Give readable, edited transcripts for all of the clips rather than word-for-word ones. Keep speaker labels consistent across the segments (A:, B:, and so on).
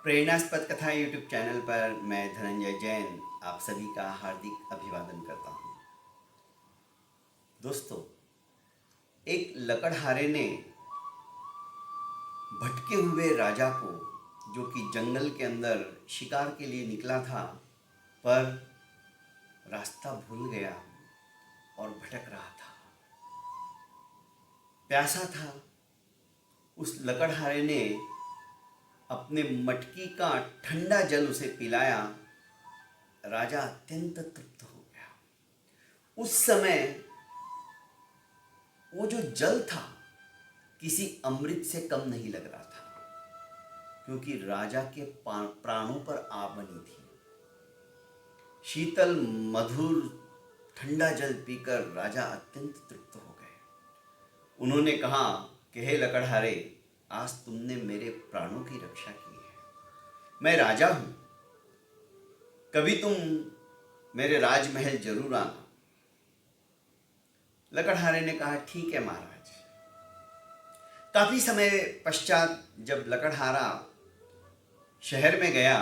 A: प्रेरणास्पद कथा YouTube channel पर मैं धनंजय जैन आप सभी का हार्दिक अभिवादन करता हूँ। दोस्तों, एक लकड़हारे ने भटके हुए राजा को, जो कि जंगल के अंदर शिकार के लिए निकला था, पर रास्ता भूल गया और भटक रहा था, प्यासा था। उस लकड़हारे ने अपने मटकी का ठंडा जल उसे पिलाया। राजा अत्यंत तृप्त हो गया। उस समय वो जो जल था किसी अमृत से कम नहीं लग रहा था, क्योंकि राजा के प्राणों पर आ बनी थी। शीतल मधुर ठंडा जल पीकर राजा अत्यंत तृप्त हो गए। उन्होंने कहा कि हे लकड़हारे, आज तुमने मेरे प्राणों की रक्षा की है। मैं राजा हूं, कभी तुम मेरे राजमहल जरूर आना। लकड़हारे ने कहा ठीक है महाराज। काफी समय पश्चात जब लकड़हारा शहर में गया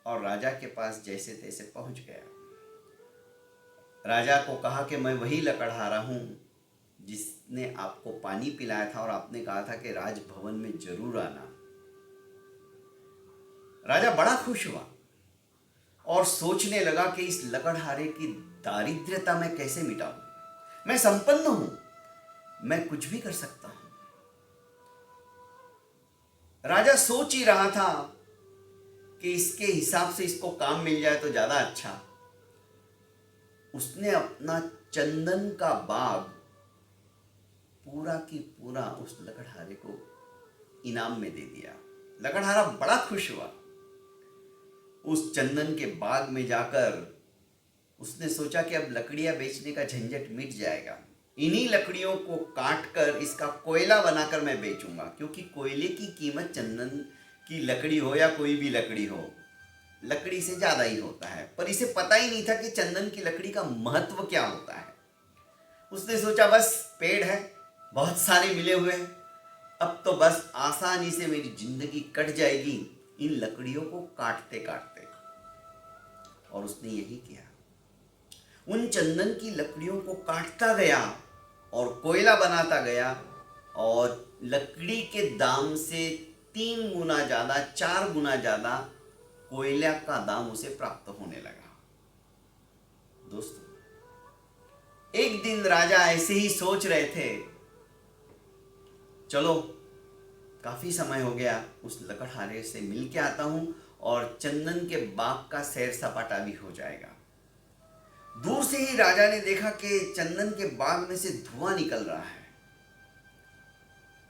A: और राजा के पास जैसे तैसे पहुंच गया, राजा को कहा कि मैं वही लकड़हारा हूं जिसने आपको पानी पिलाया था और आपने कहा था कि राजभवन में जरूर आना। राजा बड़ा खुश हुआ और सोचने लगा कि इस लकड़हारे की दारिद्र्यता मैं कैसे मिटाऊं। मैं संपन्न हूं, मैं कुछ भी कर सकता हूं। राजा सोच ही रहा था कि इसके हिसाब से इसको काम मिल जाए तो ज्यादा अच्छा। उसने अपना चंदन का बाग पूरा की पूरा उस लकड़हारे को इनाम में दे दिया। लकड़हारा बड़ा खुश हुआ। उस चंदन के बाग में जाकर उसने सोचा कि अब लकड़ियां बेचने का झंझट मिट जाएगा। इन्हीं लकड़ियों को काट कर इसका कोयला बनाकर मैं बेचूंगा, क्योंकि कोयले की कीमत चंदन की लकड़ी हो या कोई भी लकड़ी हो, लकड़ी से ज्यादा ही होता है। पर इसे पता ही नहीं था कि चंदन की लकड़ी का महत्व क्या होता है। उसने सोचा बस पेड़ है, बहुत सारे मिले हुए हैं, अब तो बस आसानी से मेरी जिंदगी कट जाएगी इन लकड़ियों को काटते काटते। और उसने यही किया। उन चंदन की लकड़ियों को काटता गया और कोयला बनाता गया, और लकड़ी के दाम से 3 गुना ज्यादा, 4 गुना ज्यादा कोयला का दाम उसे प्राप्त होने लगा। दोस्तों, एक दिन राजा ऐसे ही सोच रहे थे, चलो काफी समय हो गया, उस लकड़हारे से मिल के आता हूं और चंदन के बाग का सैर सपाटा भी हो जाएगा। दूर से ही राजा ने देखा कि चंदन के बाग में से धुआं निकल रहा है।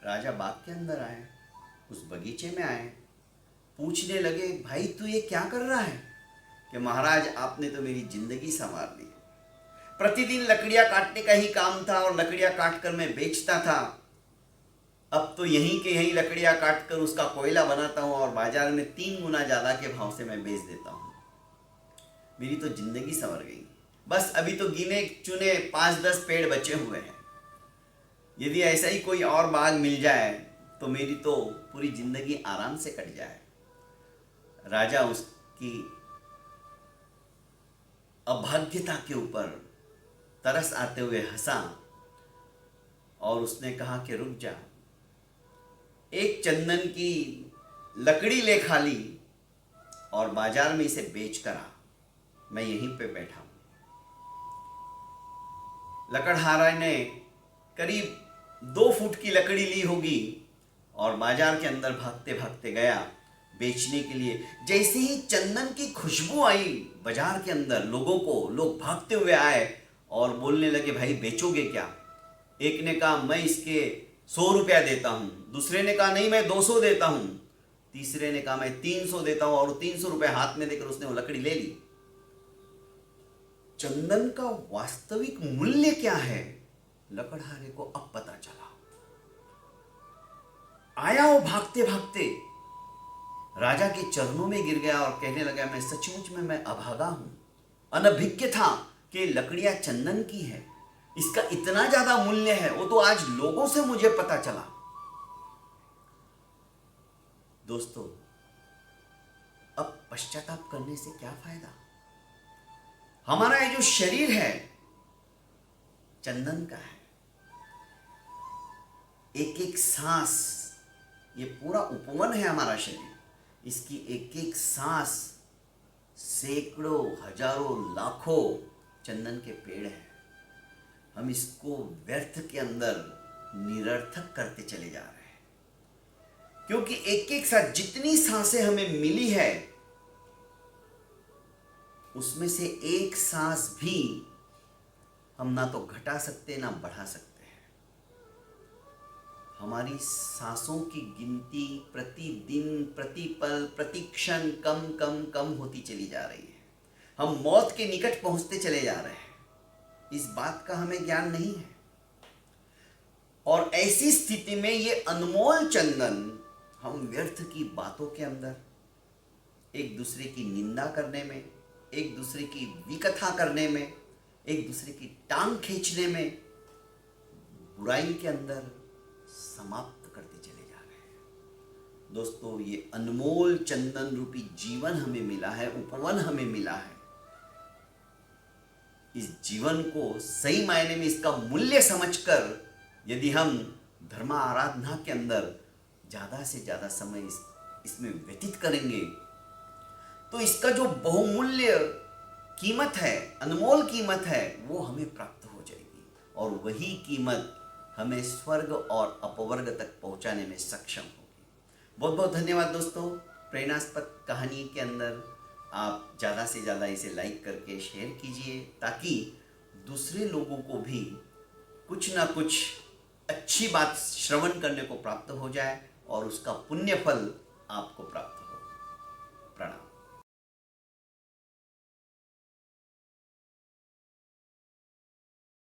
A: राजा बाग के अंदर आए, उस बगीचे में आए, पूछने लगे, भाई तू ये क्या कर रहा है? कि महाराज, आपने तो मेरी जिंदगी संवार दी। प्रतिदिन लकड़ियां काटने का ही काम था और लकड़ियां काटकर मैं बेचता था। अब तो यहीं के यहीं लकड़ियां काटकर उसका कोयला बनाता हूं और बाजार में 3 गुना ज्यादा के भाव से मैं बेच देता हूं। मेरी तो जिंदगी संवर गई। बस अभी तो गिने चुने 5-10 पेड़ बचे हुए हैं। यदि ऐसा ही कोई और बाग मिल जाए तो मेरी तो पूरी जिंदगी आराम से कट जाए। राजा उसकी अभाग्यता के ऊपर तरस आते हुए हंसा और उसने कहा कि रुक जा, एक चंदन की लकड़ी ले खाली और बाजार में इसे बेच कर आ, मैं यहीं पे बैठा हूं। लकड़हारा ने करीब 2 फुट की लकड़ी ली होगी और बाजार के अंदर भागते भागते गया बेचने के लिए। जैसे ही चंदन की खुशबू आई बाजार के अंदर, लोग भागते हुए आए और बोलने लगे, भाई बेचोगे क्या? एक ने कहा मैं इसके 100 रुपया देता हूं, दूसरे ने कहा नहीं मैं 200 देता हूं, तीसरे ने कहा मैं 300 देता हूं, और 300 रुपये हाथ में देकर उसने वो लकड़ी ले ली। चंदन का वास्तविक मूल्य क्या है लकड़हारे को अब पता चला। आया वो भागते भागते राजा के चरणों में गिर गया और कहने लगा, मैं सचमुच में मैं अभागा हूं, अनभिज्ञ था कि लकड़ियां चंदन की है, इसका इतना ज्यादा मूल्य है, वो तो आज लोगों से मुझे पता चला। दोस्तों, अब पश्चाताप करने से क्या फायदा? हमारा ये जो शरीर है चंदन का है। एक एक सांस, ये पूरा उपवन है हमारा शरीर। इसकी एक एक सांस सैकड़ों, हजारों, लाखों चंदन के पेड़ हैं। हम इसको व्यर्थ के अंदर निरर्थक करते चले जा रहे हैं, क्योंकि एक एक साथ जितनी सांसें हमें मिली है उसमें से एक सांस भी हम ना तो घटा सकते ना बढ़ा सकते हैं। हमारी सांसों की गिनती प्रतिदिन, प्रतिपल, प्रतिक्षण कम कम कम होती चली जा रही है। हम मौत के निकट पहुंचते चले जा रहे हैं। इस बात का हमें ज्ञान नहीं है। और ऐसी स्थिति में ये अनमोल चंदन हम व्यर्थ की बातों के अंदर, एक दूसरे की निंदा करने में, एक दूसरे की विकथा करने में, एक दूसरे की टांग खींचने में, बुराई के अंदर समाप्त करते चले जा रहे हैं। दोस्तों, ये अनमोल चंदन रूपी जीवन हमें मिला है, उपवन हमें मिला है। इस जीवन को सही मायने में इसका मूल्य समझकर यदि हम धर्म आराधना के अंदर ज्यादा से ज्यादा समय इसमें व्यतीत करेंगे तो इसका जो बहुमूल्य कीमत है, अनमोल कीमत है, वो हमें प्राप्त हो जाएगी। और वही कीमत हमें स्वर्ग और अपवर्ग तक पहुंचाने में सक्षम होगी। बहुत बहुत धन्यवाद दोस्तों। प्रेरणास्पद कहानी के अंदर आप ज़्यादा से ज़्यादा इसे लाइक करके शेयर कीजिए, ताकि दूसरे लोगों को भी कुछ ना कुछ अच्छी बात श्रवण करने को प्राप्त हो जाए और उसका पुण्य फल आपको प्राप्त हो।